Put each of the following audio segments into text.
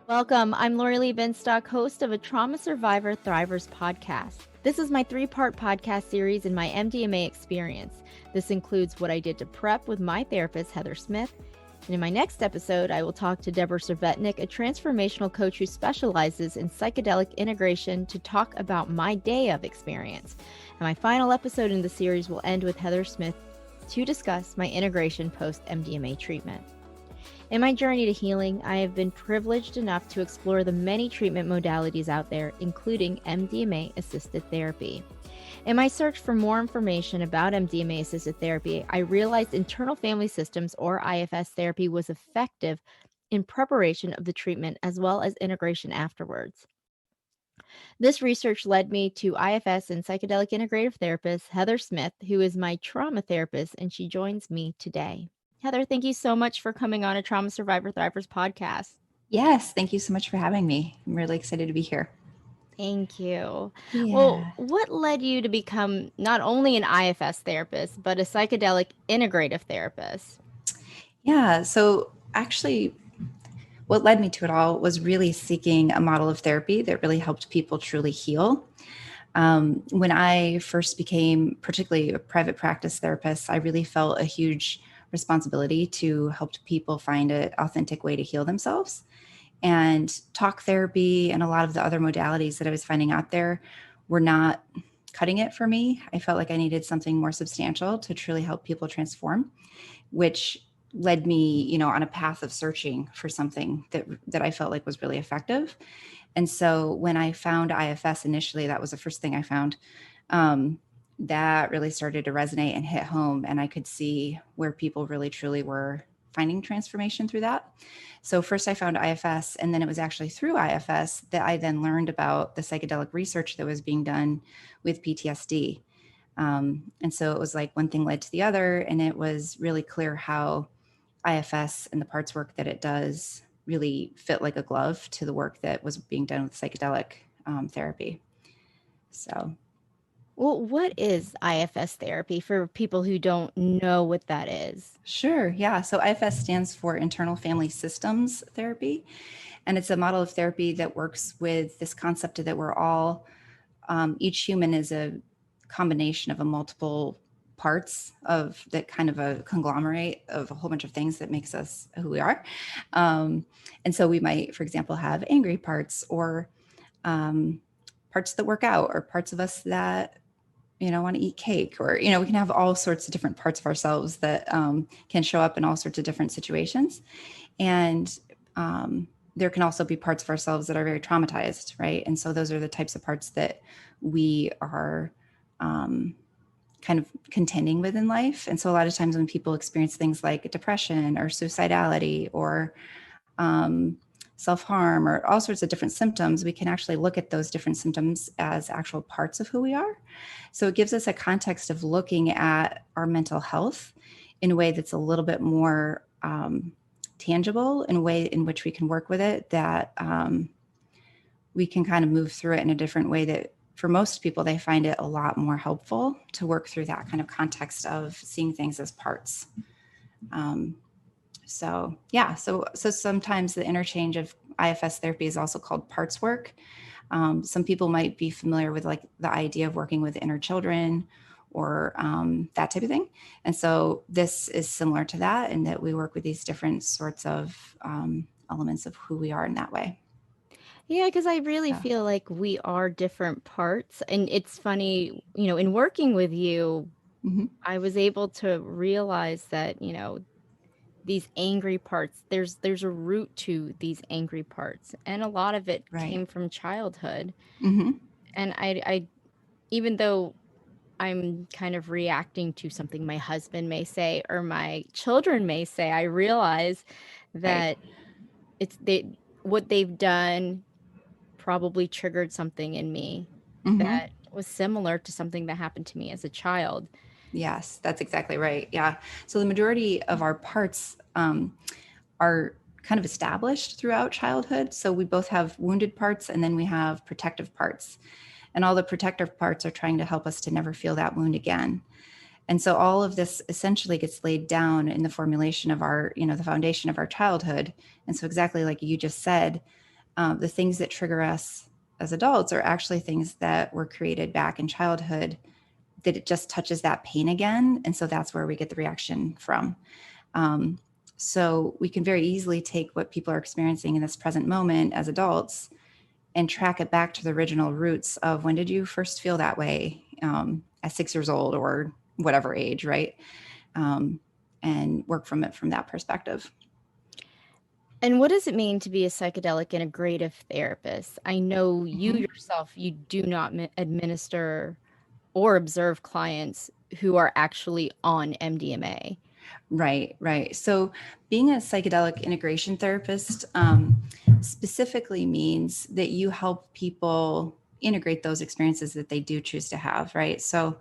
Welcome. I'm Lori Lee Benstock, host of a Trauma Survivor Thrivers podcast. This is my 3-part podcast series in my MDMA experience. This includes what I did to prep with my therapist, Heather Smith. And in my next episode, I will talk to Deborah Servetnik, a transformational coach who specializes in psychedelic integration, to talk about my day of experience. And my final episode in the series will end with Heather Smith to discuss my integration post-MDMA treatment. In my journey to healing, I have been privileged enough to explore the many treatment modalities out there, including MDMA-assisted therapy. In my search for more information about MDMA-assisted therapy, I realized internal family systems, or IFS therapy, was effective in preparation of the treatment as well as integration afterwards. This research led me to IFS and Psychedelic Integrative Therapist Heather Smith, who is my trauma therapist, and she joins me today. Heather, thank you so much for coming on a Trauma Survivor Thrivers podcast. Yes, thank you so much for having me. I'm really excited to be here. Thank you. Yeah. Well, what led you to become not only an IFS therapist, but a psychedelic integrative therapist? Yeah, so actually, what led me to it all was really seeking a model of therapy that really helped people truly heal. When I first became particularly a private practice therapist, I really felt a huge responsibility to help people find an authentic way to heal themselves. And talk therapy and a lot of the other modalities that I was finding out there were not cutting it for me. I felt like I needed something more substantial to truly help people transform, which led me, on a path of searching for something that I felt like was really effective. And so when I found IFS initially, that was the first thing I found. That really started to resonate and hit home, and I could see where people really truly were finding transformation through that. So first I found IFS, and then it was actually through IFS that I then learned about the psychedelic research that was being done with PTSD. And so it was like one thing led to the other, and it was really clear how IFS and the parts work that it does really fit like a glove to the work that was being done with psychedelic therapy. So Well, what is IFS therapy for people who don't know what that is? Sure. Yeah. So IFS stands for Internal Family Systems Therapy. And it's a model of therapy that works with this concept that we're all, each human is a combination of a multiple parts of that kind of a conglomerate of a whole bunch of things that makes us who we are. And so we might, for example, have angry parts or parts that work out or parts of us that want to eat cake, or, we can have all sorts of different parts of ourselves that can show up in all sorts of different situations. And there can also be parts of ourselves that are very traumatized, right? And so those are the types of parts that we are kind of contending with in life. And so a lot of times when people experience things like depression or suicidality or self-harm or all sorts of different symptoms, we can actually look at those different symptoms as actual parts of who we are. So it gives us a context of looking at our mental health in a way that's a little bit more tangible, in a way in which we can work with it, that we can kind of move through it in a different way that for most people, they find it a lot more helpful to work through that kind of context of seeing things as parts. So sometimes the interchange of IFS therapy is also called parts work. Some people might be familiar with like the idea of working with inner children or that type of thing. And so this is similar to that, in that we work with these different sorts of elements of who we are in that way. Yeah, because I really feel like we are different parts. And it's funny, in working with you, I was able to realize that, these angry parts, there's a root to these angry parts, and a lot of it came from childhood. And I even though I'm kind of reacting to something my husband may say or my children may say, I realize that what they've done probably triggered something in me that was similar to something that happened to me as a child. Yes, that's exactly right. Yeah. So the majority of our parts are kind of established throughout childhood. So we both have wounded parts and then we have protective parts. And all the protective parts are trying to help us to never feel that wound again. And so all of this essentially gets laid down in the formulation of our, the foundation of our childhood. And so exactly like you just said, The things that trigger us as adults are actually things that were created back in childhood, that it just touches that pain again. And so that's where we get the reaction from. Um, so we can very easily take what people are experiencing in this present moment as adults and track it back to the original roots of when did you first feel that way, at 6 years old or whatever age, right? And work from it from that perspective. And what does it mean to be a psychedelic integrative therapist? I know you Mhm. yourself, you do not administer or observe clients who are actually on MDMA. Right, right. So being a psychedelic integration therapist specifically means that you help people integrate those experiences that they do choose to have, right? So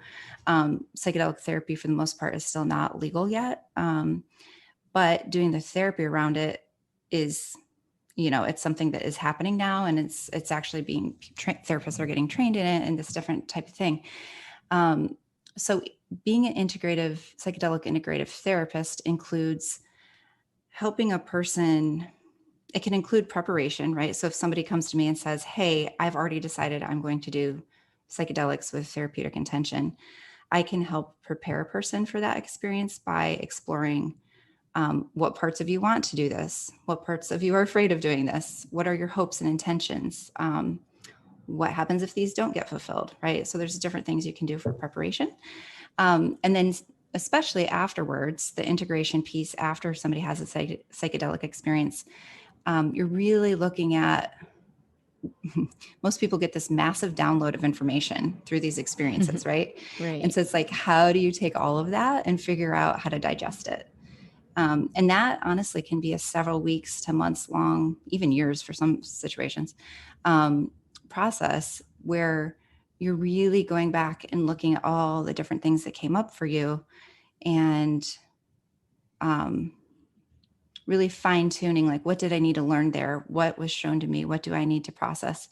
psychedelic therapy, for the most part, is still not legal yet. But doing the therapy around it is, it's something that is happening now, and it's actually being therapists are getting trained in it and this different type of thing. So being an psychedelic integrative therapist includes helping a person. It can include preparation, right? So if somebody comes to me and says, hey, I've already decided I'm going to do psychedelics with therapeutic intention, I can help prepare a person for that experience by exploring what parts of you want to do this, what parts of you are afraid of doing this, what are your hopes and intentions, what happens if these don't get fulfilled, right? So there's different things you can do for preparation. And then especially afterwards, the integration piece after somebody has a psychedelic experience, you're really looking at, most people get this massive download of information through these experiences, right? Right. And so it's like, how do you take all of that and figure out how to digest it? And that honestly can be a several weeks to months long, even years for some situations, process where you're really going back and looking at all the different things that came up for you, and really fine tuning, like, what did I need to learn there? What was shown to me? What do I need to process?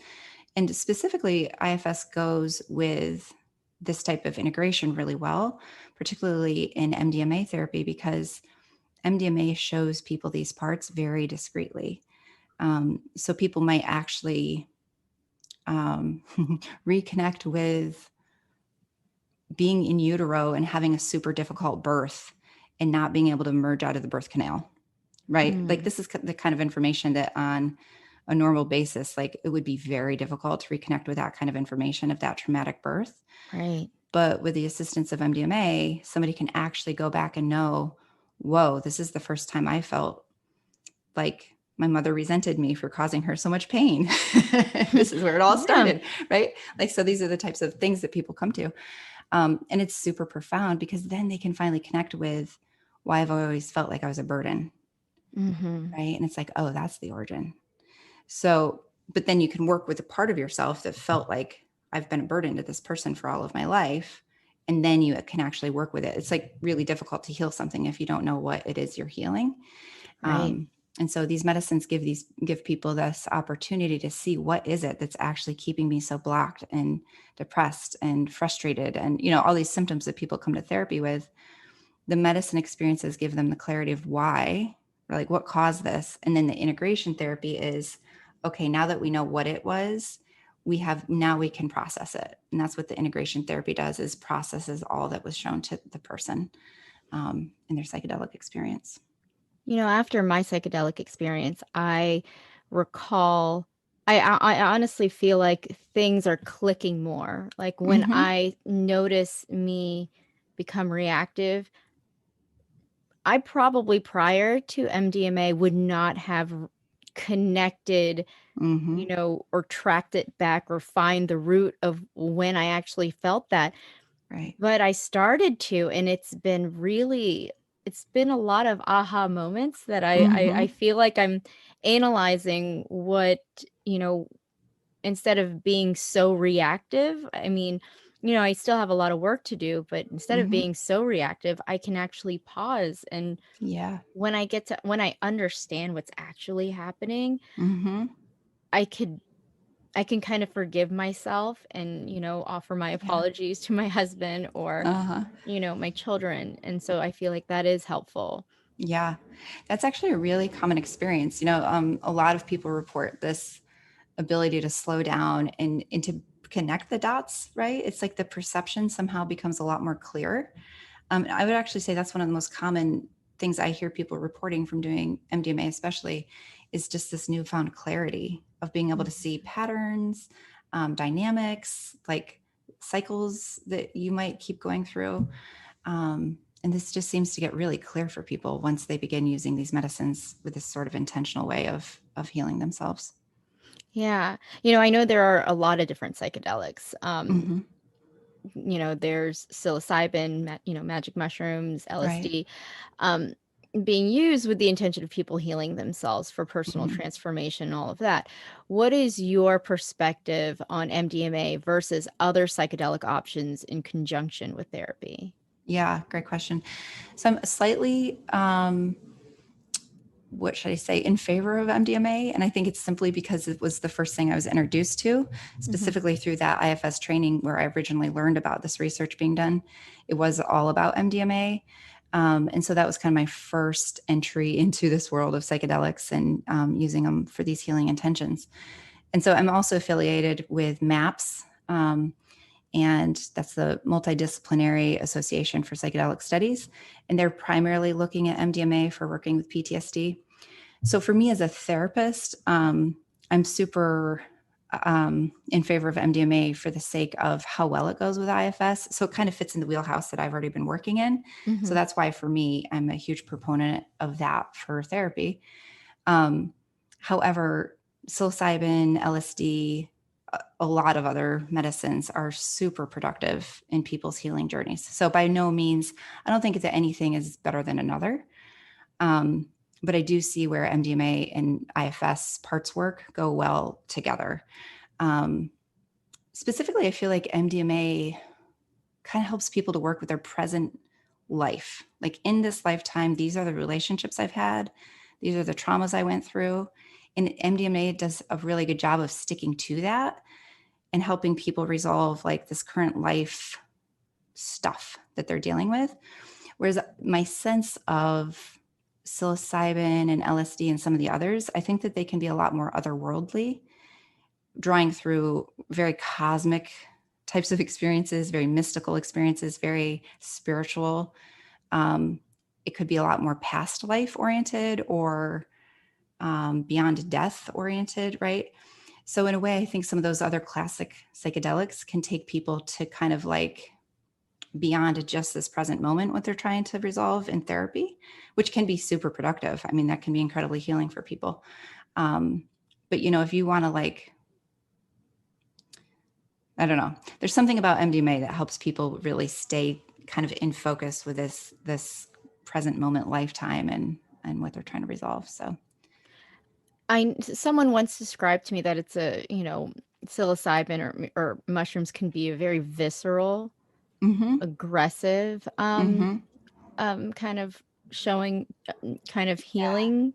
And specifically, IFS goes with this type of integration really well, particularly in MDMA therapy, because MDMA shows people these parts very discreetly. So people might actually reconnect with being in utero and having a super difficult birth and not being able to emerge out of the birth canal, right? Like, this is the kind of information that on a normal basis, like, it would be very difficult to reconnect with that kind of information of that traumatic birth. Right. But with the assistance of MDMA, somebody can actually go back and know, whoa, this is the first time I felt like my mother resented me for causing her so much pain. This is where it all started, right? Like, so these are the types of things that people come to. And it's super profound, because then they can finally connect with why I've always felt like I was a burden. Right. And it's like, oh, that's the origin. So, but then you can work with a part of yourself that felt like I've been a burden to this person for all of my life. And then you can actually work with it. It's like really difficult to heal something if you don't know what it is you're healing. Right. And so these medicines give people this opportunity to see, what is it that's actually keeping me so blocked and depressed and frustrated, and all these symptoms that people come to therapy with. The medicine experiences give them the clarity of why, or like what caused this. And then the integration therapy is, okay, now that we know what it was, we can process it. And that's what the integration therapy does, is processes all that was shown to the person in their psychedelic experience. After my psychedelic experience, I recall, I honestly feel like things are clicking more. Like when I notice me become reactive, I probably prior to MDMA would not have connected, or tracked it back or find the root of when I actually felt that. Right. But I started to, and it's been a lot of aha moments that I feel like I'm analyzing what, instead of being so reactive. I mean, I still have a lot of work to do, but instead of being so reactive, I can actually pause. And Yeah. when I understand what's actually happening, I can kind of forgive myself and, offer my apologies to my husband or, my children. And so I feel like that is helpful. Yeah, that's actually a really common experience. A lot of people report this ability to slow down and to connect the dots, right? It's like the perception somehow becomes a lot more clear. I would actually say that's one of the most common things I hear people reporting from doing MDMA, especially, is just this newfound clarity of being able to see patterns, dynamics, like cycles that you might keep going through. And this just seems to get really clear for people once they begin using these medicines with this sort of intentional way of healing themselves. Yeah. I know there are a lot of different psychedelics. Mm-hmm. There's psilocybin, magic mushrooms, Right. LSD, um, being used with the intention of people healing themselves for personal Mm-hmm. transformation, all of that. What is your perspective on MDMA versus other psychedelic options in conjunction with therapy? Yeah, great question. So I'm slightly, what should I say, in favor of MDMA. And I think it's simply because it was the first thing I was introduced to, Mhm. specifically through that IFS training where I originally learned about this research being done. It was all about MDMA. And so that was kind of my first entry into this world of psychedelics and using them for these healing intentions. And so I'm also affiliated with MAPS. And that's the Multidisciplinary Association for Psychedelic Studies. And they're primarily looking at MDMA for working with PTSD. So for me as a therapist, I'm super in favor of MDMA for the sake of how well it goes with IFS. So it kind of fits in the wheelhouse that I've already been working in. So Mhm. that's why for me, I'm a huge proponent of that for therapy. Um, However, psilocybin, LSD, a lot of other medicines are super productive in people's healing journeys. So by no means, I don't think that anything is better than another. Um, but I do see where MDMA and IFS parts work go well together. Um, Specifically, I feel like MDMA kind of helps people to work with their present life. Like in this lifetime, these are the relationships I've had, these are the traumas I went through. And MDMA does a really good job of sticking to that and helping people resolve like this current life stuff that they're dealing with. Whereas my sense of psilocybin and LSD and some of the others, I think that they can be a lot more otherworldly, drawing through very cosmic types of experiences, very mystical experiences, very spiritual. Um, it could be a lot more past life oriented or beyond death oriented, right? So, in a way, I think some of those other classic psychedelics can take people to kind of like beyond just this present moment, what they're trying to resolve in therapy, which can be super productive. I mean, that can be incredibly healing for people. Um, but, if you want to like, I don't know, there's something about MDMA that helps people really stay kind of in focus with this present moment lifetime and what they're trying to resolve. So, Someone once described to me that it's psilocybin or mushrooms can be a very visceral, mm-hmm, aggressive, mm-hmm. kind of showing, kind of healing.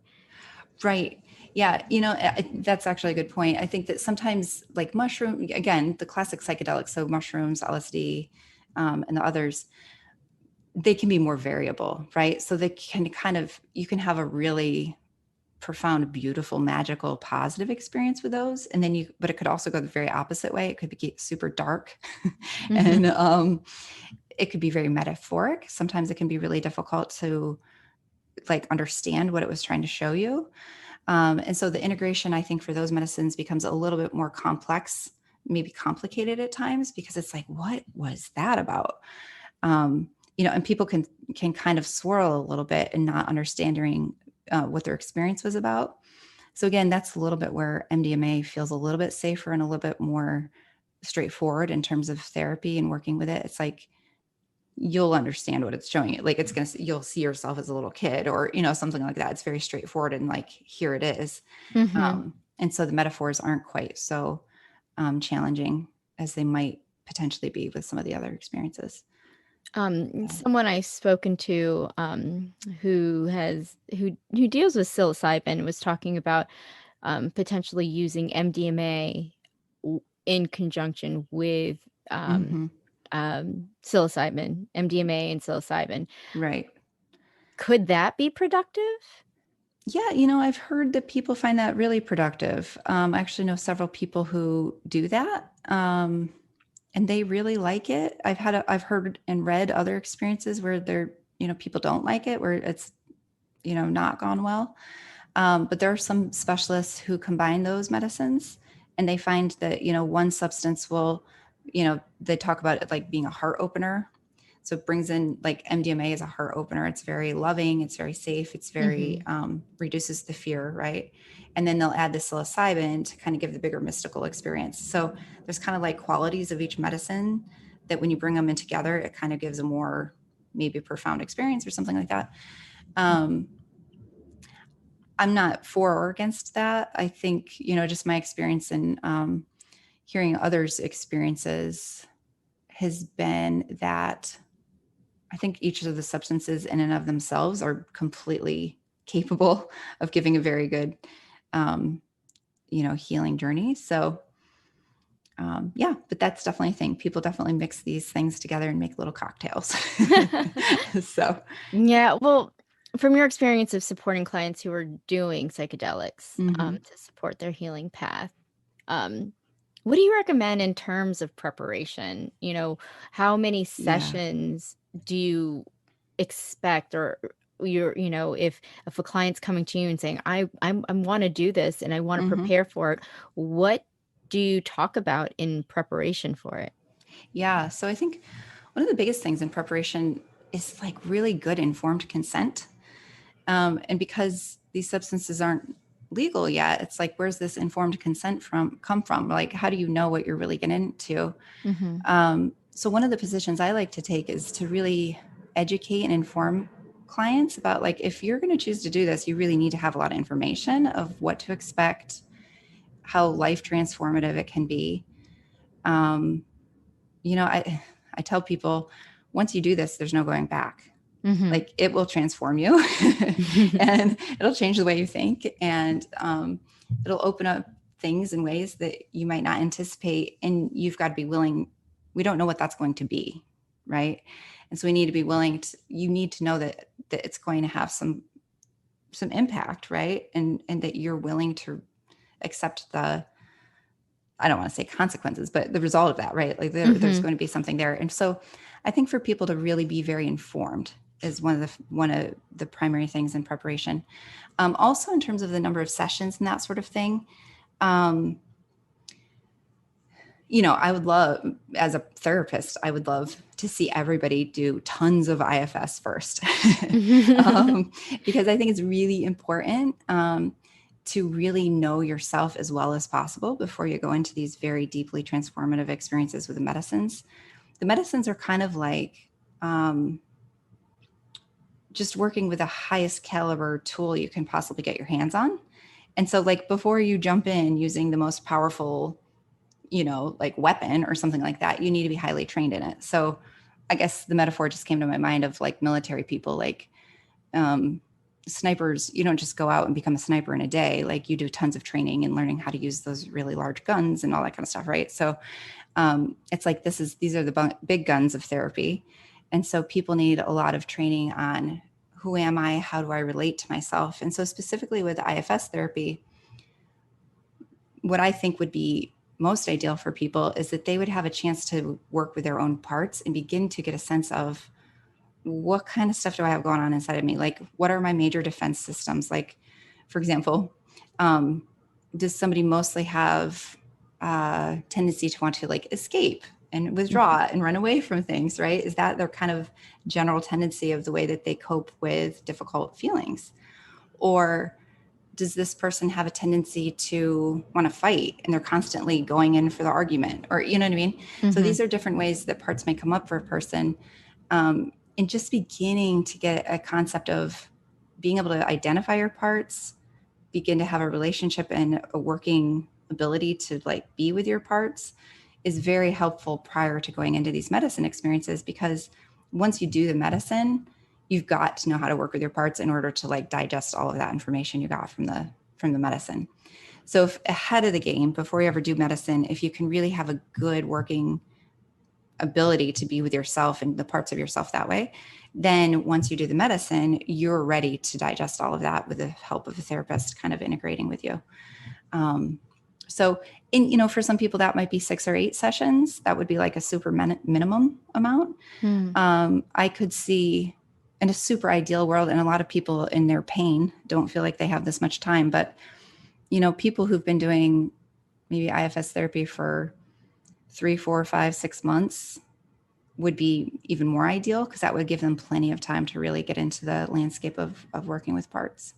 Right. Yeah. That's actually a good point. I think that sometimes, like mushroom, again, the classic psychedelics, so mushrooms, LSD, and the others, they can be more variable, right? So they can you can have a really profound, beautiful, magical, positive experience with those. And then but it could also go the very opposite way. It could be super dark Mhm. and it could be very metaphoric. Sometimes it can be really difficult to like understand what it was trying to show you. And so the integration, I think, for those medicines becomes a little bit more complex, maybe complicated at times, because it's like, what was that about? And people can kind of swirl a little bit and not understanding what their experience was about. So again, that's a little bit where MDMA feels a little bit safer and a little bit more straightforward in terms of therapy and working with it. It's like you'll understand what it's showing you. Like you'll see yourself as a little kid or, something like that. It's very straightforward and like, here it is. Mhm. And so the metaphors aren't quite so challenging as they might potentially be with some of the other experiences. So, Someone I've spoken to, who deals with psilocybin was talking about potentially using MDMA in conjunction with mhm, psilocybin, MDMA and psilocybin. right. Could that be productive? Yeah, I've heard that people find that really productive. I actually know several people who do that, and they really like it. I've heard and read other experiences where people don't like it, where it's, not gone well. But there are some specialists who combine those medicines, and they find that, one substance will, they talk about it like being a heart opener. So it brings in, like, MDMA is a heart opener. It's very loving. It's very safe. It's very, reduces the fear. Right. And then they'll add the psilocybin to kind of give the bigger mystical experience. So there's kind of like qualities of each medicine that when you bring them in together, it kind of gives a more maybe profound experience or something like that. I'm not for or against that. I think, just my experience in hearing others' experiences has been that I think each of the substances in and of themselves are completely capable of giving a very good, healing journey. So, yeah, but that's definitely a thing. People definitely mix these things together and make little cocktails. So, Yeah, well, from your experience of supporting clients who are doing psychedelics to support their healing path, um, what do you recommend in terms of preparation? How many yeah. sessions do you expect, or if a client's coming to you and saying, I want to do this and I want to hmm prepare for it, what do you talk about in preparation for it? Yeah. So I think one of the biggest things in preparation is like really good informed consent. And because these substances aren't legal yet, it's like, where's this informed consent come from? Like, how do you know what you're really getting into? Mm-hmm. So one of the positions I like to take is to really educate and inform clients about, like, if you're going to choose to do this, you really need to have a lot of information of what to expect, how life transformative it can be. Um, I tell people, once you do this, there's no going back. Mm-hmm. Like, it will transform you and it'll change the way you think. And it'll open up things in ways that you might not anticipate. And you've got to be willing. We don't know what that's going to be. Right. And so we need to be willing to, you need to know that it's going to have some impact. Right. And that you're willing to accept I don't want to say consequences, but the result of that, right? Like, there's Mm-hmm. going to be something there. And so I think for people to really be very informed is one of the primary things in preparation. Also, in terms of the number of sessions and that sort of thing, um, I would love, as a therapist, I would love to see everybody do tons of IFS first, because I think it's really important to really know yourself as well as possible before you go into these very deeply transformative experiences with the medicines. The medicines are kind of like just working with the highest caliber tool you can possibly get your hands on. And so, like, before you jump in using the most powerful, like, weapon or something like that, you need to be highly trained in it. So I guess the metaphor just came to my mind of, like, military people, like, snipers. You don't just go out and become a sniper in a day. Like, you do tons of training and learning how to use those really large guns and all that kind of stuff. Right. So it's like, these are the big guns of therapy. And so people need a lot of training on, who am I? How do I relate to myself? And so specifically with IFS therapy, what I think would be most ideal for people is that they would have a chance to work with their own parts and begin to get a sense of, what kind of stuff do I have going on inside of me? Like, what are my major defense systems? Like, for example, does somebody mostly have a tendency to want to, like, escape and withdraw and run away from things, right? Is that their kind of general tendency of the way that they cope with difficult feelings? Or does this person have a tendency to want to fight and they're constantly going in for the argument? Or, you know what I mean? So Mm-hmm. these are different ways that parts may come up for a person. And just beginning to get a concept of being able to identify your parts, begin to have a relationship and a working ability to, like, be with your parts, is very helpful prior to going into these medicine experiences. Because once you do the medicine, you've got to know how to work with your parts in order to, like, digest all of that information you got from the medicine. So if ahead of the game, before you ever do medicine, if you can really have a good working ability to be with yourself and the parts of yourself that way, then once you do the medicine, you're ready to digest all of that with the help of a therapist kind of integrating with you. So for some people that might be 6 or 8 sessions. That would be like a super minimum amount. I could see in a super ideal world, and a lot of people in their pain don't feel like they have this much time, but people who've been doing maybe IFS therapy for 3, 4, 5, 6 months would be even more ideal, because that would give them plenty of time to really get into the landscape of working with parts.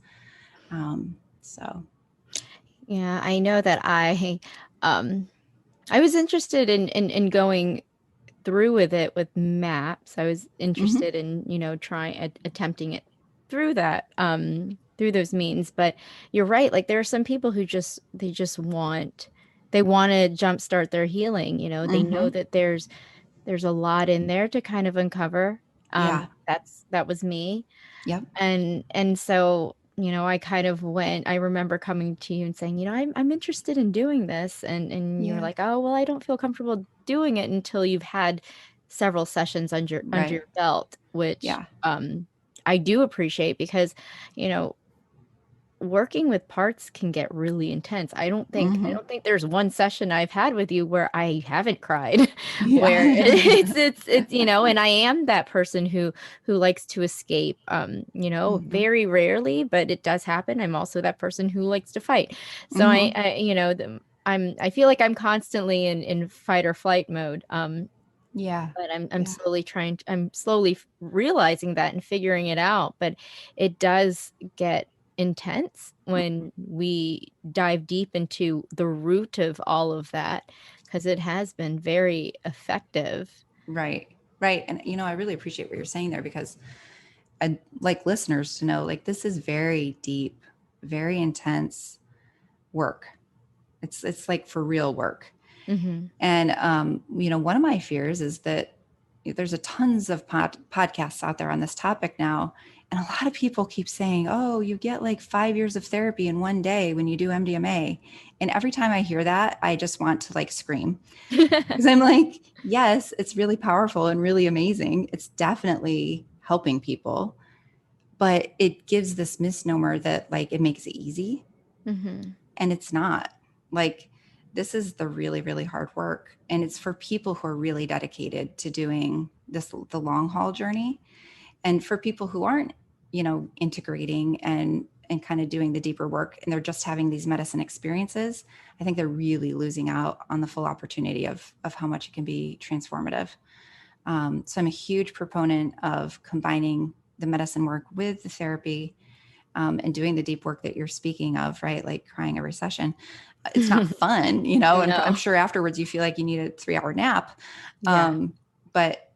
Yeah, I know that I was interested in going through with it with MAPS. I was interested in, attempting it through that, through those means. But you're right. Like there are some people who they want to jumpstart their healing. They know that there's a lot in there to kind of uncover. Yeah. That was me. Yep. And so, I remember coming to you and saying, I'm interested in doing this. And you're like, oh, well, I don't feel comfortable doing it until you've had several sessions under your belt, which I do appreciate, because, working with parts can get really intense. I don't think there's one session I've had with you where I haven't cried, where it's and I am that person who likes to escape, very rarely, but it does happen. I'm also that person who likes to fight. So I feel like I'm constantly in fight or flight mode. But I'm slowly realizing that and figuring it out. But it does get intense when we dive deep into the root of all of that, because it has been very effective. Right. And, I really appreciate what you're saying there, because I'd like listeners to know, like, this is very deep, very intense work. It's like for real work. And, one of my fears is that there's a tons of podcasts out there on this topic now. And a lot of people keep saying, oh, you get like 5 years of therapy in one day when you do MDMA. And every time I hear that, I just want to like scream, because I'm like, yes, it's really powerful and really amazing. It's definitely helping people, but it gives this misnomer that like it makes it easy. And it's not. Like, this is the really, really hard work. And it's for people who are really dedicated to doing the long haul journey. And for people who aren't, integrating and kind of doing the deeper work, and they're just having these medicine experiences, I think they're really losing out on the full opportunity of how much it can be transformative. So I'm a huge proponent of combining the medicine work with the therapy, and doing the deep work that you're speaking of, right? Like crying every session. It's not fun, and I'm sure afterwards you feel like you need a 3-hour nap. But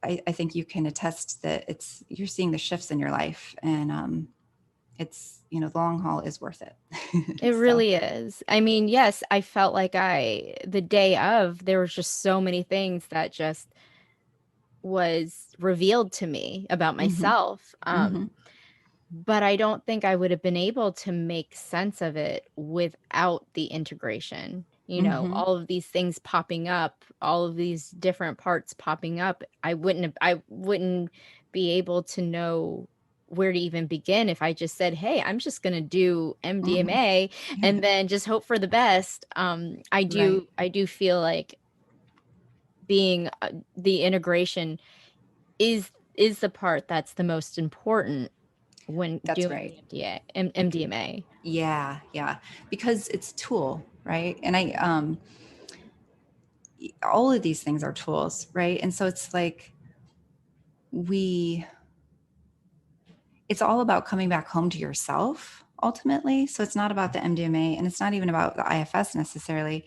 I think you can attest that you're seeing the shifts in your life, and it's, the long haul is worth it. It really is. I mean, yes, I felt like the day of, there was just so many things that just was revealed to me about myself. But I don't think I would have been able to make sense of it without the integration. All of these things popping up, all of these different parts popping up. I wouldn't be able to know where to even begin if I just said, hey, I'm just going to do MDMA and then just hope for the best. I do feel like being the integration is the part that's the most important when doing MDMA. Yeah. Because it's a tool, right? And all of these things are tools, right? And so it's like it's all about coming back home to yourself ultimately. So it's not about the MDMA, and it's not even about the IFS necessarily.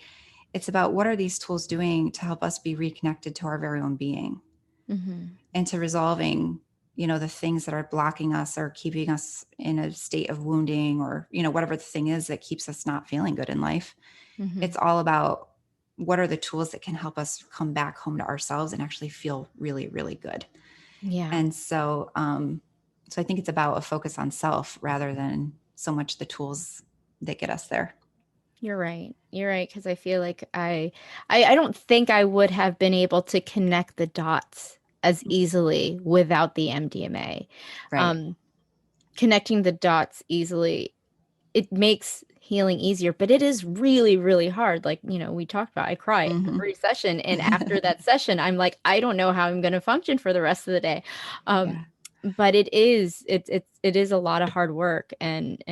It's about, what are these tools doing to help us be reconnected to our very own being, and to resolving, the things that are blocking us or keeping us in a state of wounding, or, whatever the thing is that keeps us not feeling good in life. It's all about, what are the tools that can help us come back home to ourselves and actually feel really, really good. Yeah. And so, so I think it's about a focus on self rather than so much the tools that get us there. You're right. You're right. Because I feel like I don't think I would have been able to connect the dots as easily without the MDMA. Right. Um, Connecting the dots easily, it makes healing easier, but it is really, really hard. Like, we talked about, I cry Hmm. every session. And after that session, I'm like, I don't know how I'm going to function for the rest of the day. Um, Yeah. but it is a lot of hard work, and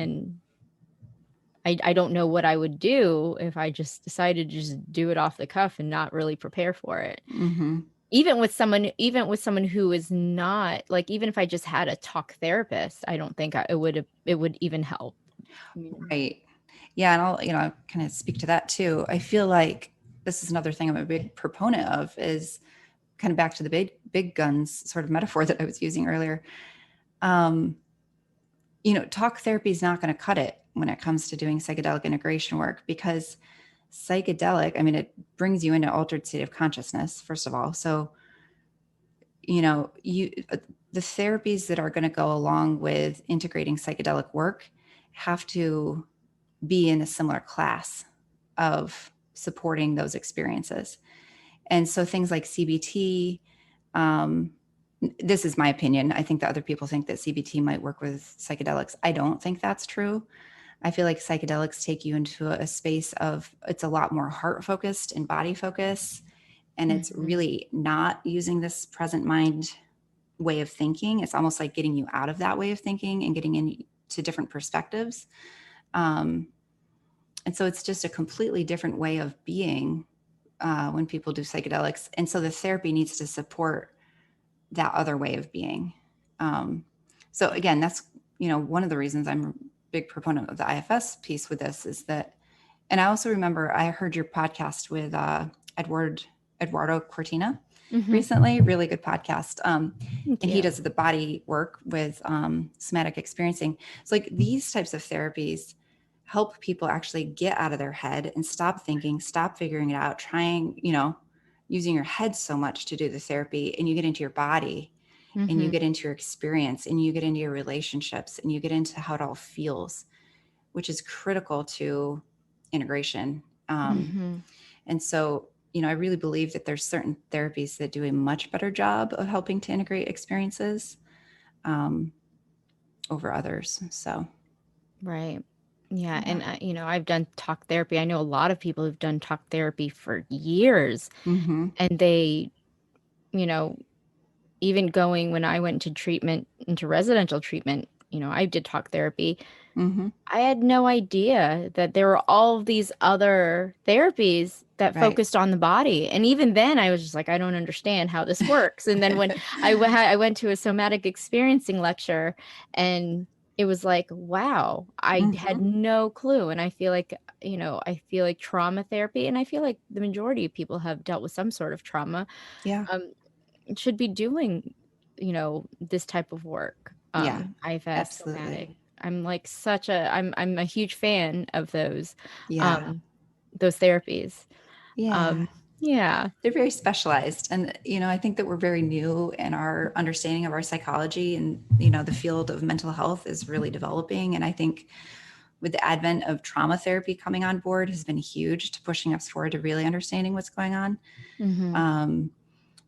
I don't know what I would do if I just decided to just do it off the cuff and not really prepare for it. Hmm. Even with someone who is not like, even if I just had a talk therapist, I don't think it would even help. Right. Yeah. And I'll kind of speak to that too. I feel like this is another thing I'm a big proponent of is kind of back to the big guns sort of metaphor that I was using earlier. Um, talk therapy is not going to cut it when it comes to doing psychedelic integration work because psychedelic, I mean, it brings you into altered state of consciousness, first of all. So, the therapies that are going to go along with integrating psychedelic work have to be in a similar class of supporting those experiences. And so things like CBT, um, this is my opinion. I think that other people think that CBT might work with psychedelics. I don't think that's true. I feel like psychedelics take you into a space of it's a lot more heart focused and body focus. And it's Mhm. really not using this present mind way of thinking. It's almost like getting you out of that way of thinking and getting into different perspectives. Um, and so it's just a completely different way of being when people do psychedelics. And so the therapy needs to support that other way of being. Um, so again, that's, one of the reasons I'm a big proponent of the IFS piece with this is that, and I also remember I heard your podcast with Eduardo Cortina Mhm. recently, really good podcast. Thank And he you. does the body work with somatic experiencing. So like these types of therapies help people actually get out of their head and stop thinking, stop figuring it out, trying, using your head so much to do the therapy, and you get into your body and you Mhm. get into your experience and you get into your relationships and you get into how it all feels, which is critical to integration. Mhm. And so, I really believe that there's certain therapies that do a much better job of helping to integrate experiences um, over others. So, Right. Yeah, yeah. and I've done talk therapy. I know a lot of people who've done talk therapy for years, Mm-hmm. and they, you know, even going when I went into residential treatment, I did talk therapy. Mm-hmm. I had no idea that there were all of these other therapies that Right. focused on the body. And even then, I was just like, I don't understand how this works. And then when I went to a somatic experiencing lecture, and it was like, wow, I Mm-hmm. had no clue. And I feel like trauma therapy, and I feel like the majority of people have dealt with some sort of trauma, Yeah. um, should be doing, this type of work. Yeah. IFS, somatic. Absolutely. I'm a huge fan of Yeah. um, those therapies. Yeah. Um, yeah. They're very specialized. And, I think that we're very new in our understanding of our psychology and, the field of mental health is really developing. And I think with the advent of trauma therapy coming on board has been huge to pushing us forward to really understanding what's going on. Hmm.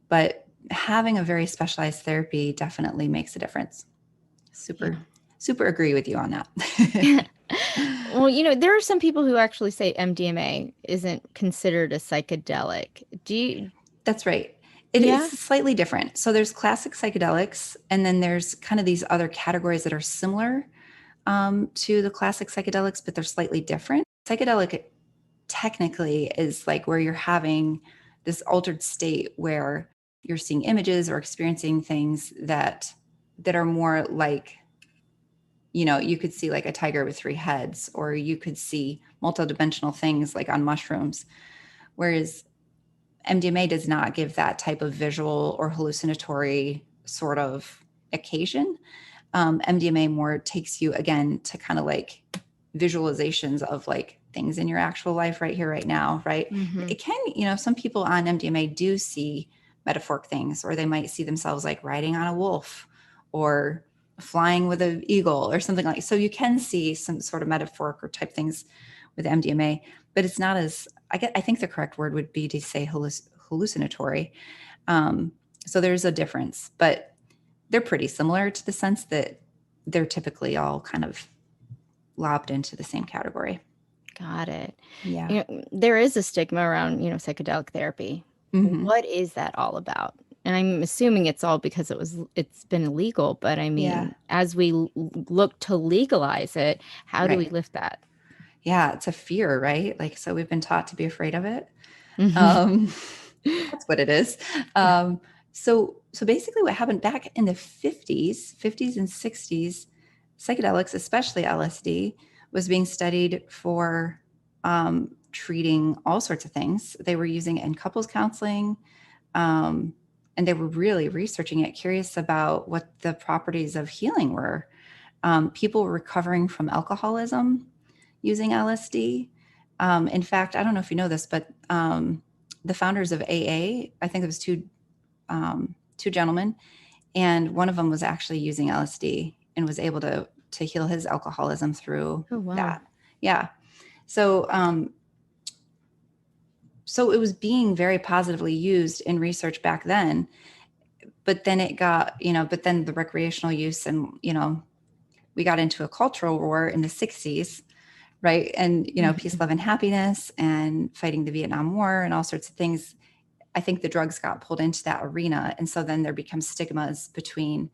But having a very specialized therapy definitely makes a difference. Super, Yeah. super agree with you on that. Well, there are some people who actually say MDMA isn't considered a psychedelic. Do you? That's right. It is Yeah. slightly different. So there's classic psychedelics, and then there's kind of these other categories that are similar to the classic psychedelics, but they're slightly different. Psychedelic technically is like where you're having this altered state where you're seeing images or experiencing things that are more like, you could see like a tiger with three heads, or you could see multidimensional things like on mushrooms. Whereas MDMA does not give that type of visual or hallucinatory sort of occasion. MDMA more takes you again to kind of like visualizations of like things in your actual life right here, right now, right? Hmm. It can, some people on MDMA do see metaphoric things, or they might see themselves like riding on a wolf or flying with an eagle or something like. So you can see some sort of metaphoric or type things with MDMA, but it's not as, I think the correct word would be to say hallucinatory. So there's a difference, but they're pretty similar to the sense that they're typically all kind of lobbed into the same category. Got it. Yeah. There is a stigma around, psychedelic therapy. Mm-hmm. What is that all about? And I'm assuming it's all because it's been illegal, but I mean, as we look to legalize it, how do we lift that? Yeah, it's a fear, right? Like, so we've been taught to be afraid of it. Mm-hmm. That's what it is. So basically what happened back in the 50s and 60s, psychedelics, especially LSD, was being studied for treating all sorts of things. They were using it in couples counseling, and they were really researching it, curious about what the properties of healing were. People were recovering from alcoholism using LSD. In fact, I don't know if you know this, but the founders of AA, I think it was two gentlemen, and one of them was actually using LSD and was able to heal his alcoholism through that. Yeah. So so it was being very positively used in research back then, but then it got, but then the recreational use, and we got into a cultural war in the 60s, right? And peace, love, and happiness, and fighting the Vietnam War and all sorts of things. I think the drugs got pulled into that arena. And so then there becomes stigmas between,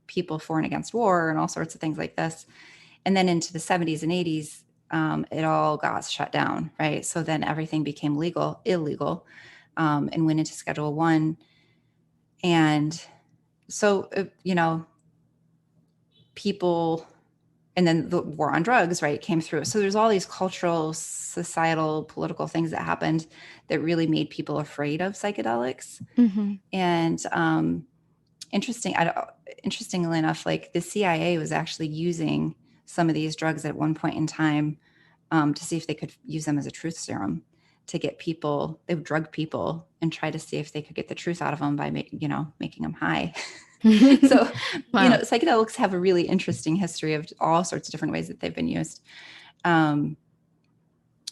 people for and against war and all sorts of things like this. And then into the 70s and 80s, it all got shut down, right? So then everything became illegal, and went into Schedule 1. And so, people, and then the war on drugs, right, came through. So there's all these cultural, societal, political things that happened that really made people afraid of psychedelics. Mm-hmm. And interestingly enough, like the CIA was actually using some of these drugs at one point in time to see if they could use them as a truth serum to get people. They would drug people and try to see if they could get the truth out of them by making them high. So, Wow. Psychedelics have a really interesting history of all sorts of different ways that they've been used.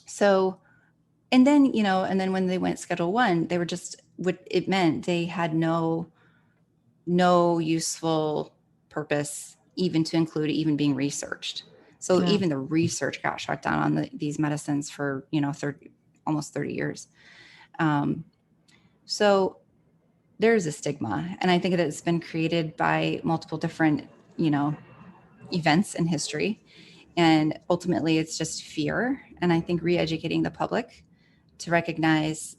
So, and then when they went Schedule 1, they were just, what it meant, they had no useful purpose, even to include even being researched. So even the research got shut down on these medicines for almost 30 years. So there's a stigma, and I think that it's been created by multiple different events in history, and ultimately it's just fear. And I think re-educating the public to recognize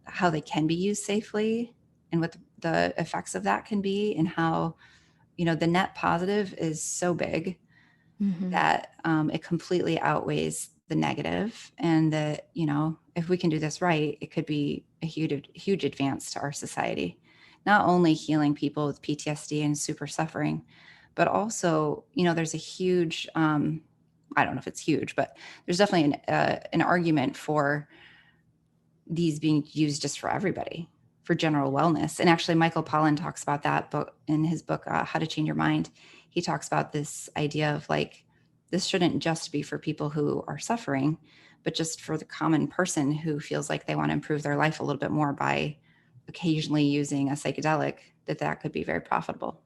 how they can be used safely, and what the effects of that can be, and how the net positive is so big that it completely outweighs the negative, and that if we can do this right, it could be a huge advance to our society, not only healing people with PTSD and super suffering, but also there's a huge I don't know if it's huge, but there's definitely an argument for these being used just for everybody, for general wellness. And actually Michael Pollan talks about that book in his book, How to Change Your Mind. He talks about this idea of like, this shouldn't just be for people who are suffering, but just for the common person who feels like they want to improve their life a little bit more by occasionally using a psychedelic, that could be very profitable.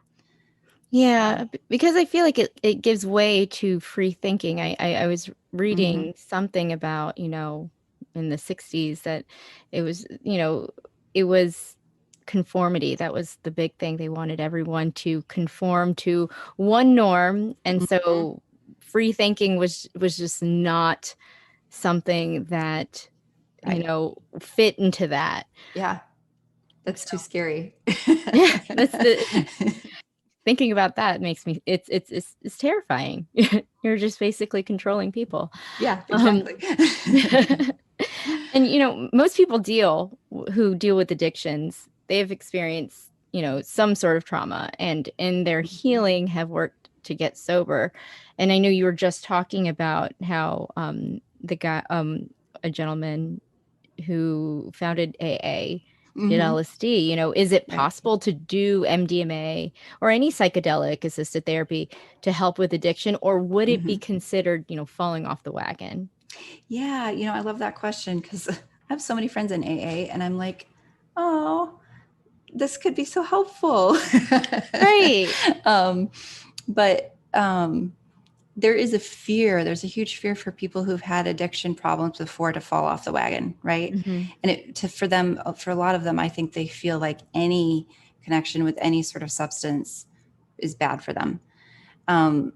Yeah, because I feel like it gives way to free thinking. I was reading something about, in the 60s that it was, it was conformity. That was the big thing. They wanted everyone to conform to one norm. And so free thinking was just not something that, fit into that. Yeah. That's too scary. Yeah, thinking about that makes me, it's terrifying. You're just basically controlling people. Yeah, exactly. And most people who deal with addictions, they've experienced some sort of trauma, and in their healing have worked to get sober. And I know you were just talking about how the guy, a gentleman who founded AA, did Mm-hmm. LSD. Is it Right. possible to do MDMA or any psychedelic assisted therapy to help with addiction, or would it be Mm-hmm. considered, falling off the wagon? Yeah, I love that question because I have so many friends in AA, and I'm like, oh, this could be so helpful. Right. um, but there is a fear. There's a huge fear for people who've had addiction problems before to fall off the wagon, right? Hmm. And for them, for a lot of them, I think they feel like any connection with any sort of substance is bad for them. Um,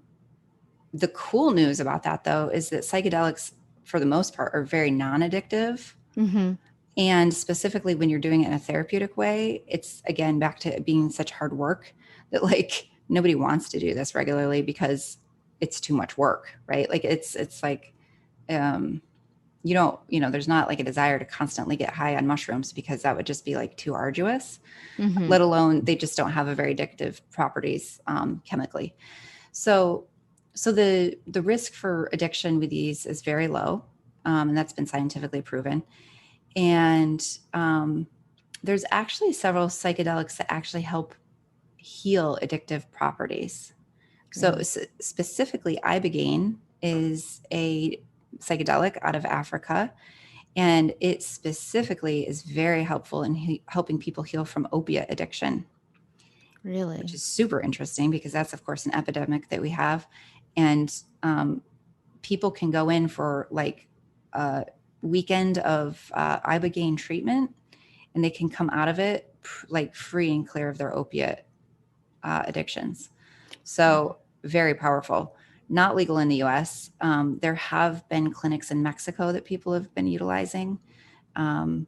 the cool news about that, though, is that psychedelics, for the most part, are very non-addictive. Hmm. And specifically when you're doing it in a therapeutic way, it's again back to it being such hard work that like nobody wants to do this regularly because it's too much work, right? Like it's like um you don't, there's not like a desire to constantly get high on mushrooms because that would just be like too arduous, Hmm. let alone they just don't have a very addictive properties chemically. So the risk for addiction with these is very low, and that's been scientifically proven. And there's actually several psychedelics that actually help heal addictive properties. So Really? specifically, Ibogaine is a psychedelic out of Africa, and it specifically is very helpful in helping people heal from opiate addiction, which Really? is super interesting because that's, of course, an epidemic that we have. And people can go in for like a weekend of Ibogaine treatment, and they can come out of it like free and clear of their opiate addictions. Wow. So very powerful. Not legal in the US. There have been clinics in Mexico that people have been utilizing. Um,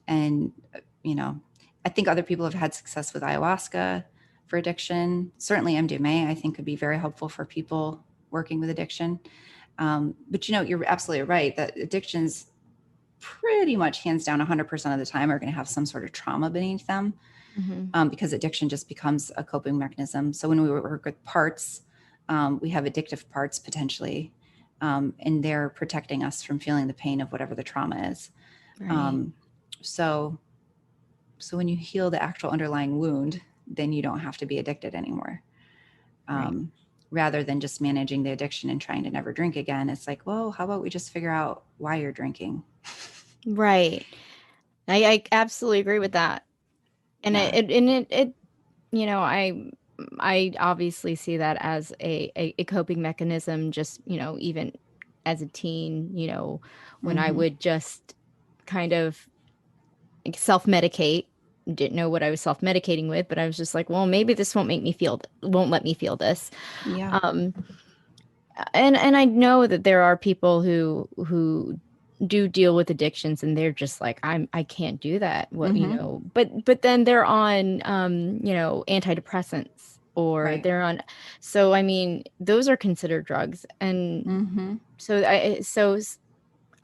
and, I think other people have had success with ayahuasca for addiction. Certainly MDMA, I think, could be very helpful for people working with addiction. But, you're absolutely right that addictions pretty much hands down 100% of the time are going to have some sort of trauma beneath them, Hmm. because addiction just becomes a coping mechanism. So when we work with parts, we have addictive parts potentially, and they're protecting us from feeling the pain of whatever the trauma is. Right. Um, so, so when you heal the actual underlying wound, then you don't have to be addicted anymore. Right. Um, Rather than just managing the addiction and trying to never drink again, it's like, well, how about we just figure out why you're drinking? Right. I absolutely agree with that. And Yeah. it I obviously see that as a coping mechanism, just, even as a teen, when I Mm-hmm. would just kind of self-medicate. Didn't know what I was self-medicating with, but I was just like, well, maybe this won't let me feel this. Yeah. Um, and I know that there are people who do deal with addictions and they're just like, I can't do that. What, Mm-hmm. but then they're on antidepressants, or Right. they're on, so I mean, those are considered drugs. And Mm-hmm.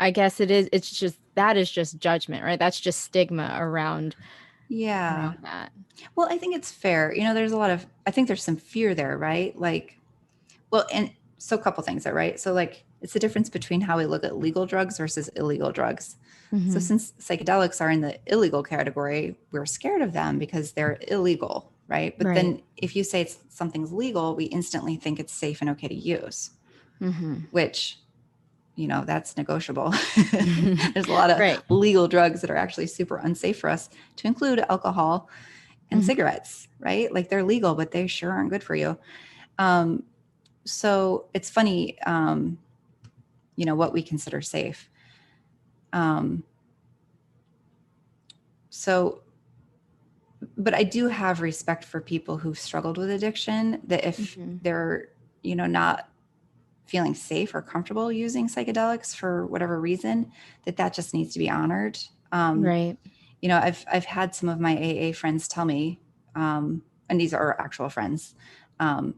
I guess it's just, that is just judgment, right? That's just stigma Yeah. around that. Well, I think it's fair. I think there's some fear there, right? Like, well, and so a couple things there, right? So like it's the difference between how we look at legal drugs versus illegal drugs. So Hmm. since psychedelics are in the illegal category, we're scared of them because they're illegal, right? But Right. then if you say something's legal, we instantly think it's safe and okay to use, Hmm. which, that's negotiable. There's a lot of Right. legal drugs that are actually super unsafe for us, to include alcohol and Hmm. cigarettes, right? Like they're legal, but they sure aren't good for you. Um, so it's funny, what we consider safe. Um, so, but I do have respect for people who've struggled with addiction, that if Hmm. they're, not feeling safe or comfortable using psychedelics for whatever reason, that just needs to be honored. Right. I've had some of my AA friends tell me, and these are actual friends, um,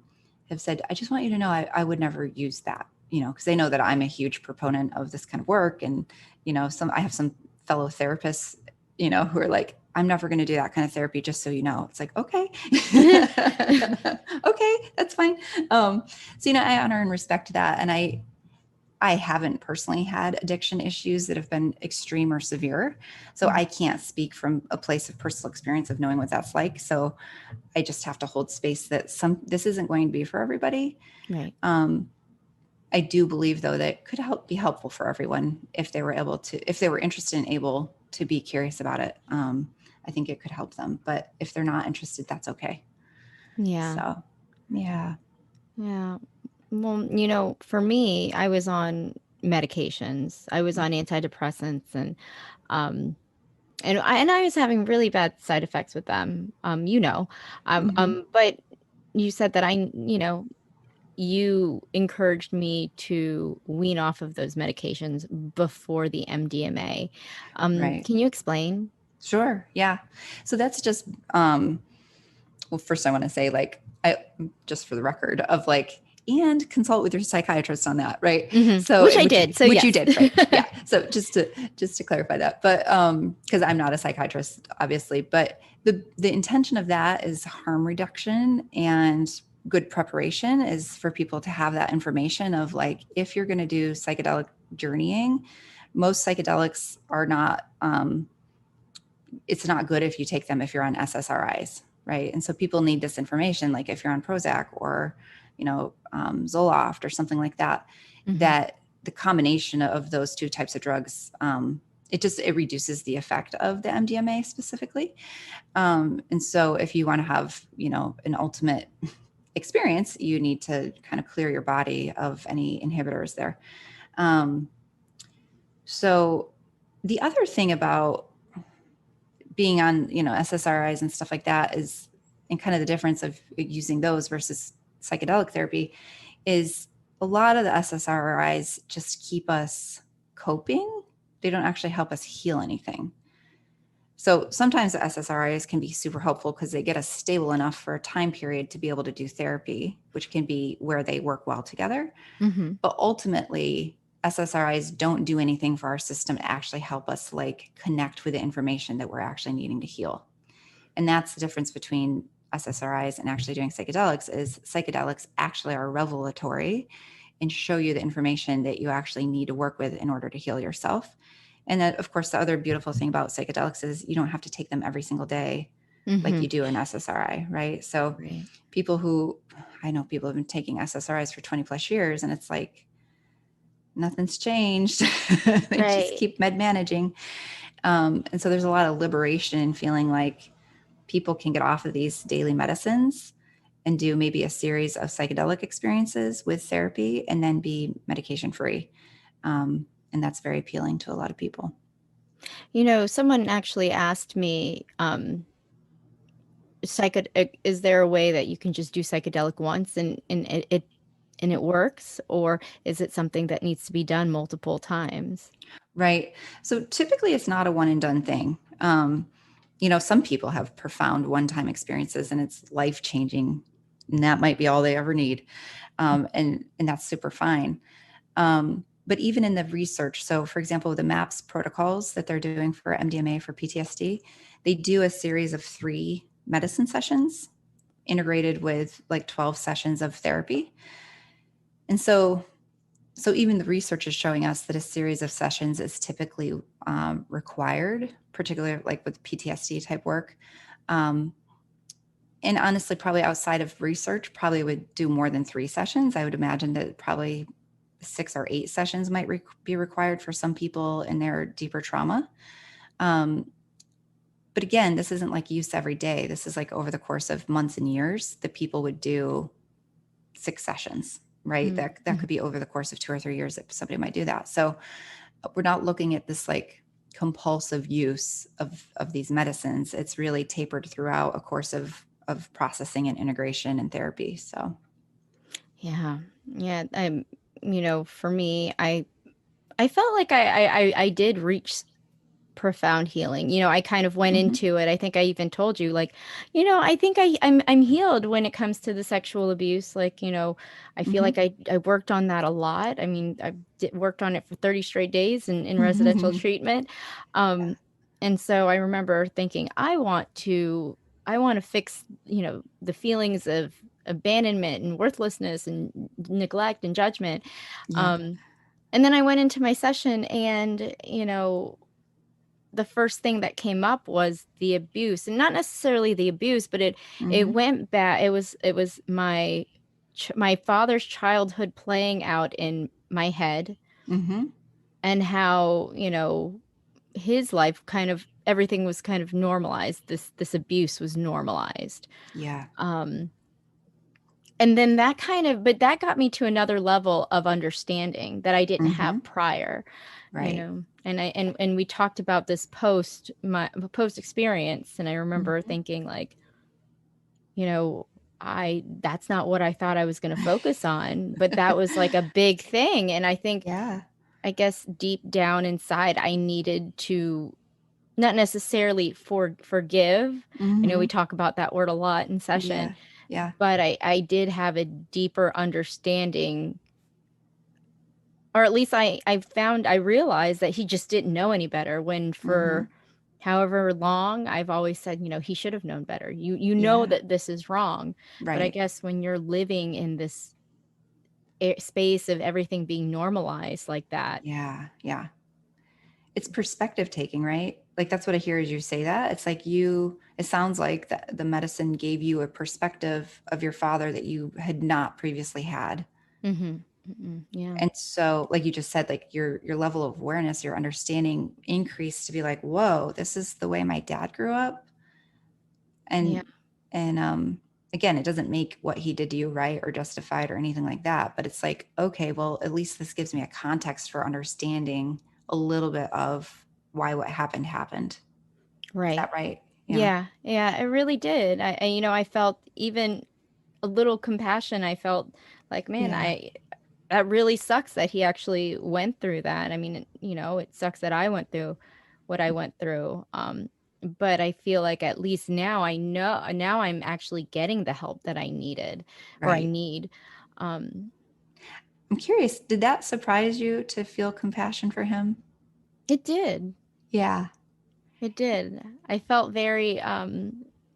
have said, I just want you to know I would never use that, because they know that I'm a huge proponent of this kind of work. And, I have some fellow therapists, who are like, I'm never going to do that kind of therapy, just so you know. It's like, okay. Okay, that's fine. So, I honor and respect that. And I haven't personally had addiction issues that have been extreme or severe. So I can't speak from a place of personal experience of knowing what that's like. So I just have to hold space that this isn't going to be for everybody. Right. I do believe though that it could be helpful for everyone if they were interested and able to be curious about it. I think it could help them, but if they're not interested, that's okay. Yeah. So, yeah. Yeah. Well, for me, I was on medications. I was on antidepressants um and I was having really bad side effects with them. But you said that you encouraged me to wean off of those medications before the MDMA. Right. Can you explain? Sure. Yeah. So that's just, well, first I want to say, like, just for the record of like, and consult with your psychiatrist on that. Right. So, Which I did. So which yes. you did. Right. Yeah. So just to clarify that, but, cause I'm not a psychiatrist, obviously, but the intention of that is harm reduction, and good preparation is for people to have that information of like, if you're going to do psychedelic journeying, most psychedelics are not, it's not good if you take them if you're on SSRIs, right? And so people need this information, like if you're on Prozac or, Zoloft or something like that, that the combination of those two types of drugs, it reduces the effect of the MDMA specifically. And so if you want to have, an ultimate experience, you need to kind of clear your body of any inhibitors there. So the other thing about being on, SSRIs and stuff like that is, and kind of the difference of using those versus psychedelic therapy is a lot of the SSRIs just keep us coping. They don't actually help us heal anything. So sometimes the SSRIs can be super helpful because they get us stable enough for a time period to be able to do therapy, which can be where they work well together. But ultimately, SSRIs don't do anything for our system to actually help us like connect with the information that we're actually needing to heal. And that's the difference between SSRIs and actually doing psychedelics. Is psychedelics actually are revelatory and show you the information that you actually need to work with in order to heal yourself. And then, of course, the other beautiful thing about psychedelics is you don't have to take them every single day like you do an SSRI, right? So I know people have been taking SSRIs for 20 plus years, and it's like, nothing's changed. They just keep med managing. And so there's a lot of liberation in feeling like people can get off of these daily medicines and do maybe a series of psychedelic experiences with therapy and then be medication free. And that's very appealing to a lot of people. Someone actually asked me, is there a way that you can just do psychedelic once and it works, or is it something that needs to be done multiple times? Right. So typically it's not a one and done thing. Some people have profound one-time experiences and it's life-changing, and that might be all they ever need. And that's super fine. But even in the research, so for example, the MAPS protocols that they're doing for MDMA for PTSD, they do a series of 3 medicine sessions integrated with like 12 sessions of therapy. And so even the research is showing us that a series of sessions is typically required, particularly like with PTSD type work. And honestly, probably outside of research, probably would do more than 3 sessions. I would imagine that probably 6 or 8 sessions might be required for some people in their deeper trauma. But again, this isn't like use every day. This is like over the course of months and years that people would do 6 sessions, right? That could be over the course of 2 or 3 years that somebody might do that. So we're not looking at this like compulsive use of these medicines. It's really tapered throughout a course of processing and integration and therapy. So Yeah. For me, I felt like I did reach profound healing. I kind of went into it. I think I even told you, like, I think I'm healed when it comes to the sexual abuse. Like, I feel like I worked on that a lot. I mean, worked on it for 30 straight days in residential treatment. And so I remember thinking, I want to fix, the feelings of abandonment and worthlessness and neglect and judgment. Yep. And then I went into my session and, the first thing that came up was the abuse, and not necessarily the abuse, but it Mm-hmm. went back. It was my father's childhood playing out in my head, Mm-hmm. and how, his life kind of everything was kind of normalized. This abuse was normalized. Yeah. Um and then but that got me to another level of understanding that I didn't Mm-hmm. have prior, Right. and and we talked about this my post experience, and I remember Mm-hmm. thinking like, you know, that's not what I thought I was going to focus on, but that was like a big thing. And Yeah. I guess deep down inside, I needed to not necessarily forgive. I know Mm-hmm. we talk about that word a lot in session, Yeah. Yeah. but I did have a deeper understanding, or at least I realized that he just didn't know any better, when Mm-hmm. for however long I've always said, he should have known better. You know Yeah. that this is wrong. But I Right. guess when you're living in this space of everything being normalized like that. Yeah. Yeah. It's perspective taking, right? Like that's what I hear as you say that. It's like it sounds like the medicine gave you a perspective of your father that you had not previously had. Mhm. Mhm. Yeah. And so, like you just said, like your level of awareness, your understanding increased to be like, whoa, this is the way my dad grew up. Yeah. And again, it doesn't make what he did to you right or justified or anything like that. But it's like, okay, well, at least this gives me a context for understanding a little bit of why what happened happened. Is Right. that right? Yeah. Yeah. Yeah, it really did. I felt even a little compassion. I felt like, man, Yeah. I that really sucks that he actually went through that. I mean, it sucks that I went through what I went through. But I feel like at least now I know, now I'm actually getting the help that I needed, or I Right. need. Um, I'm curious, did that surprise you to feel compassion for him? it did. Yeah. It did. I felt very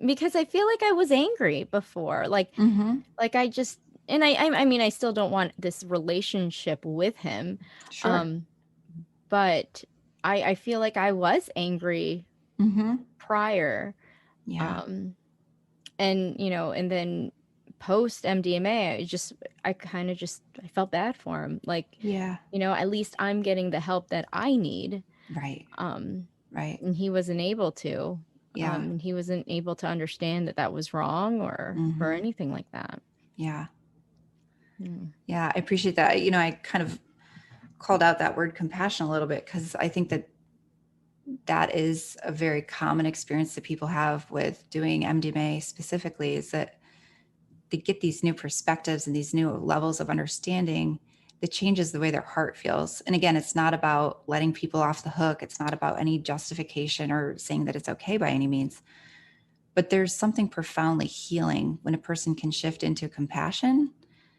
because I feel like I was angry before. Mm-hmm. Like I just, and I mean, I still don't want this relationship with him. Sure. Um but I feel like I was angry Mm-hmm. prior. Yeah. Um and and then post MDMA, I kind of just I felt bad for him. Like, Yeah. at least I'm getting the help that I need. Right. Um Right. and he wasn't able to. Yeah. And he wasn't able to understand that that was wrong, or Mm-hmm. anything like that. Yeah. Mm. Yeah. I appreciate that. I kind of called out that word compassion a little bit because I think that that is a very common experience that people have with doing MDMA specifically, is that they get these new perspectives and these new levels of understanding that changes the way their heart feels. And again, it's not about letting people off the hook. It's not about any justification or saying that it's okay by any means. But there's something profoundly healing when a person can shift into compassion,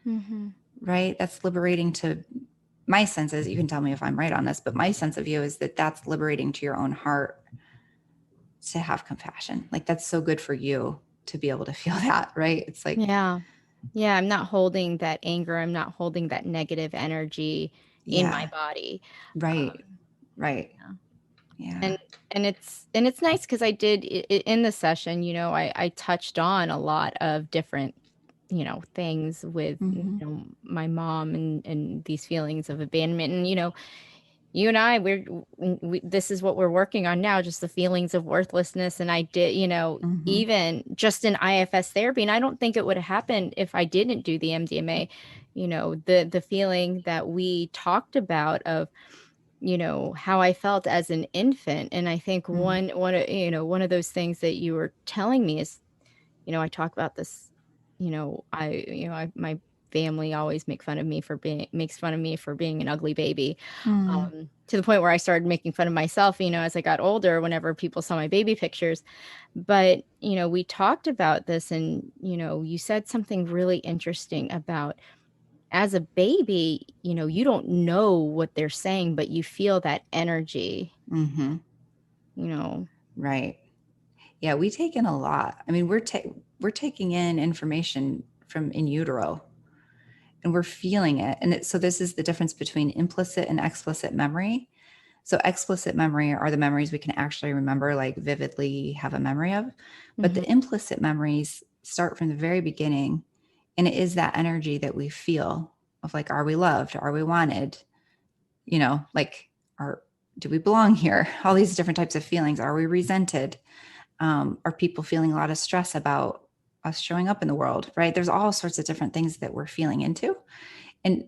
Mhm. right? That's liberating to my sense is, you can tell me if I'm right on this, but my sense of you is that that's liberating to your own heart to have compassion. Like that's so good for you to be able to feel that, right? It's like, Yeah. Yeah, I'm not holding that anger, I'm not holding that negative energy in my yeah, body. right, Um, right. yeah. Yeah. And it's nice because I did in the session, I touched on a lot of different, things with, Hmm. my mom, and these feelings of abandonment. And, you and I, this is what we're working on now, just the feelings of worthlessness. And I did, Hmm. even just in IFS therapy, and I don't think it would have happened if I didn't do the MDMA, the feeling that we talked about of, how I felt as an infant. And I think Hmm. one of those things that you were telling me is, I talk about this, my family always makes fun of me for being an ugly baby, Mm. to the point where I started making fun of myself, as I got older, whenever people saw my baby pictures. But, we talked about this, and, you said something really interesting about, as a baby, you don't know what they're saying, but you feel that energy, Hmm. you know. Right. Yeah, we take in a lot. I mean, we're taking in information from in utero, and we're feeling it. And so this is the difference between implicit and explicit memory. So explicit memory are the memories we can actually remember, like vividly have a memory of. But the implicit memories start from the very beginning. And it is that energy that we feel of like, are we loved? Are we wanted? Like, do we belong here? All these different types of feelings. Are we resented? Are people feeling a lot of stress about us showing up in the world, right? There's all sorts of different things that we're feeling into. And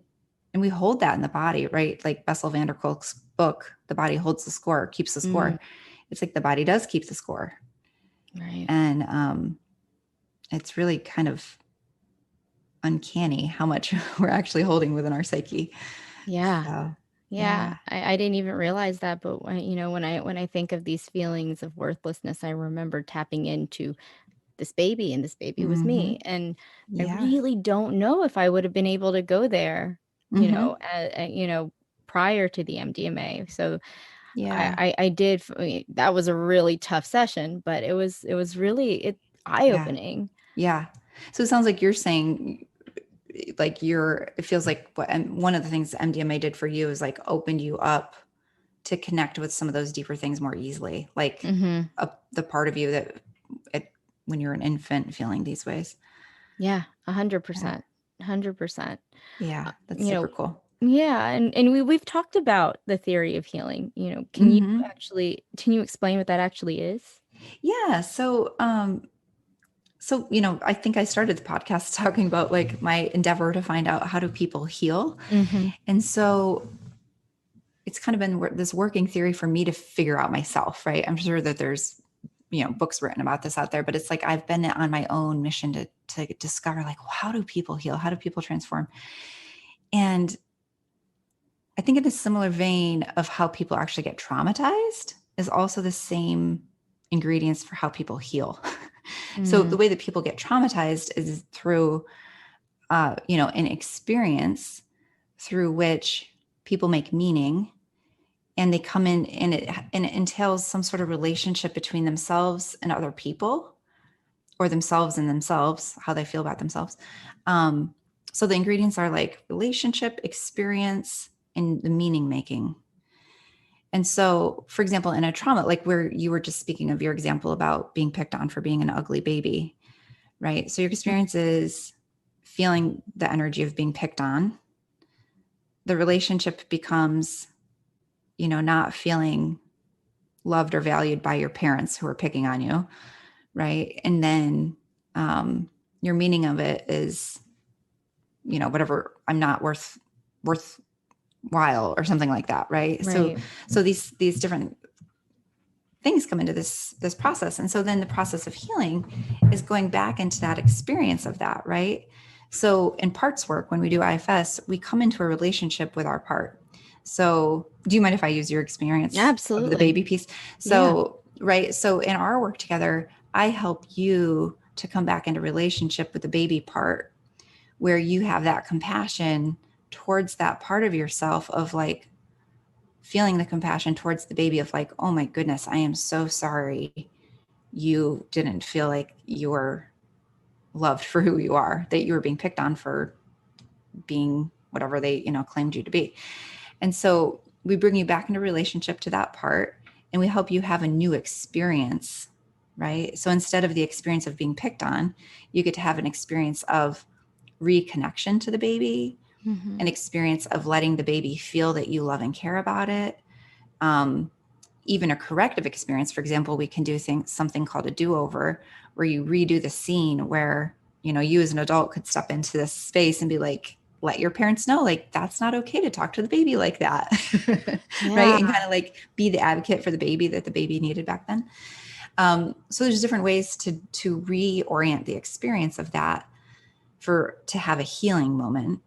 we hold that in the body, right? Like Bessel van der Kolk's book, The Body Holds the Score, keeps the score. It's like the body does keep the score. Right. And it's really kind of uncanny how much we're actually holding within our psyche. Yeah. So, yeah. I didn't even realize that. But when I think of these feelings of worthlessness, I remember tapping into this baby, and this baby was me. And I really don't know if I would have been able to go there, prior to the MDMA. So I did. That was a really tough session, but it was really eye-opening. Yeah. So it sounds like you're saying, like, it feels like one of the things MDMA did for you is like opened you up to connect with some of those deeper things more easily, like the part of you that when you're an infant feeling these ways. Yeah, 100%. 100%. Yeah, that's super cool. Yeah, and we've talked about the theory of healing. Can you explain what that actually is? Yeah. So I think I started the podcast talking about like my endeavor to find out how do people heal. And so it's kind of been this working theory for me to figure out myself, right? I'm sure that there's, books written about this out there, but it's like, I've been on my own mission to discover like, well, how do people heal? How do people transform? And I think in a similar vein of how people actually get traumatized is also the same ingredients for how people heal. So the way that people get traumatized is through, an experience through which people make meaning, and they come in, and it entails some sort of relationship between themselves and other people, or themselves and themselves, how they feel about themselves. So the ingredients are like relationship, experience, and the meaning making. And so, for example, in a trauma, like where you were just speaking of your example about being picked on for being an ugly baby, right? So your experience is feeling the energy of being picked on. The relationship becomes, not feeling loved or valued by your parents who are picking on you, right? And then your meaning of it is, whatever, I'm not worthwhile or something like that, right? So these different things come into this process. And so then the process of healing is going back into that experience of that, right? So in parts work, when we do IFS, we come into a relationship with our part. So do you mind if I use your experience Absolutely. of the baby piece? So, right. So in our work together, I help you to come back into relationship with the baby part, where you have that compassion towards that part of yourself of like feeling the compassion towards the baby of like, oh my goodness, I am so sorry you didn't feel like you were loved for who you are, that you were being picked on for being whatever they, claimed you to be. And so we bring you back into relationship to that part, and we help you have a new experience, right? So instead of the experience of being picked on, you get to have an experience of reconnection to the baby, an experience of letting the baby feel that you love and care about it. Even a corrective experience. For example, we can do something called a do-over, where you redo the scene where, you as an adult could step into this space and be like, let your parents know, like, that's not okay to talk to the baby like that. Right. And kind of like be the advocate for the baby that the baby needed back then. So there's different ways to reorient the experience of that to have a healing moment.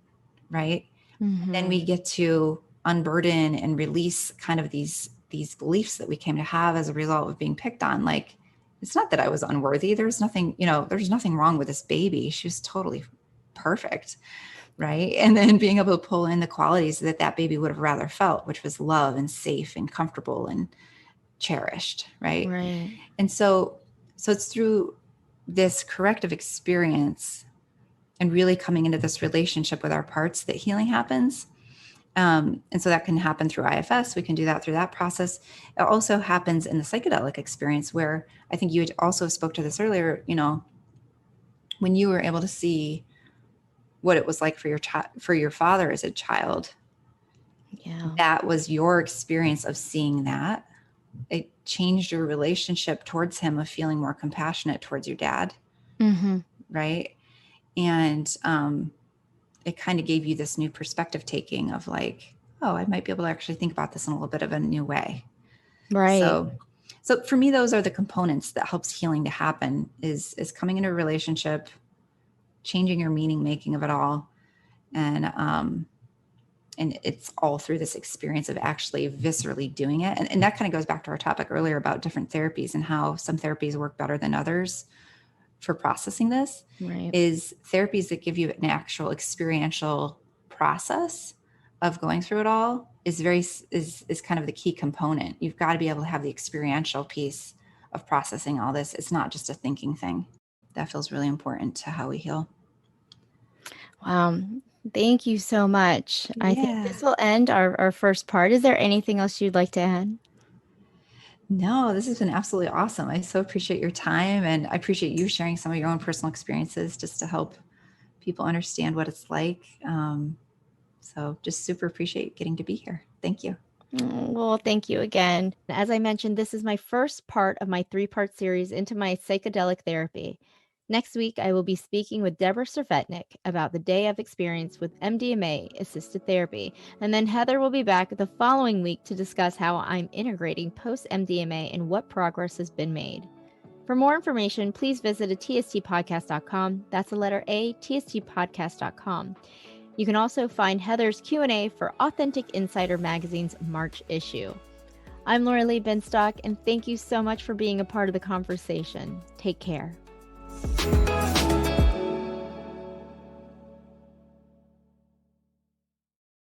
Right. Then we get to unburden and release kind of these beliefs that we came to have as a result of being picked on. Like, it's not that I was unworthy. There's nothing wrong with this baby. She was totally perfect. Right. And then being able to pull in the qualities that baby would have rather felt, which was love and safe and comfortable and cherished. Right. And so it's through this corrective experience and really coming into this relationship with our parts that healing happens. And so that can happen through IFS. We can do that through that process. It also happens in the psychedelic experience, where I think you had also spoke to this earlier, when you were able to see what it was like for your father as a child. Yeah. That was your experience of seeing that. It changed your relationship towards him, of feeling more compassionate towards your dad. Mm-hmm. Right. And it kind of gave you this new perspective taking of like, oh, I might be able to actually think about this in a little bit of a new way. Right. So for me, those are the components that helps healing to happen, is coming into a relationship, changing your meaning making of it all. And it's all through this experience of actually viscerally doing it. And that kind of goes back to our topic earlier about different therapies and how some therapies work better than others for processing this. Right. Is therapies that give you an actual experiential process of going through it all is kind of the key component. You've got to be able to have the experiential piece of processing all this. It's not just a thinking thing. That feels really important to how we heal. Wow. Thank you so much. Yeah. I think this will end our first part. Is there anything else you'd like to add? No, this has been absolutely awesome. I so appreciate your time, and I appreciate you sharing some of your own personal experiences just to help people understand what it's like. So just super appreciate getting to be here. Thank you. Well, thank you again. As I mentioned, this is my first part of my 3-part series into my psychedelic therapy. Next week, I will be speaking with Deborah Servetnik about the day of experience with Mdma assisted therapy. And then Heather will be back the following week to discuss how I'm integrating post-MDMA and what progress has been made. For more information, please visit tstpodcast.com. That's the letter A, tstpodcast.com. You can also find Heather's Q&A for Authentic Insider Magazine's March issue. I'm Laura Lee Binstock, and thank you so much for being a part of the conversation. Take care.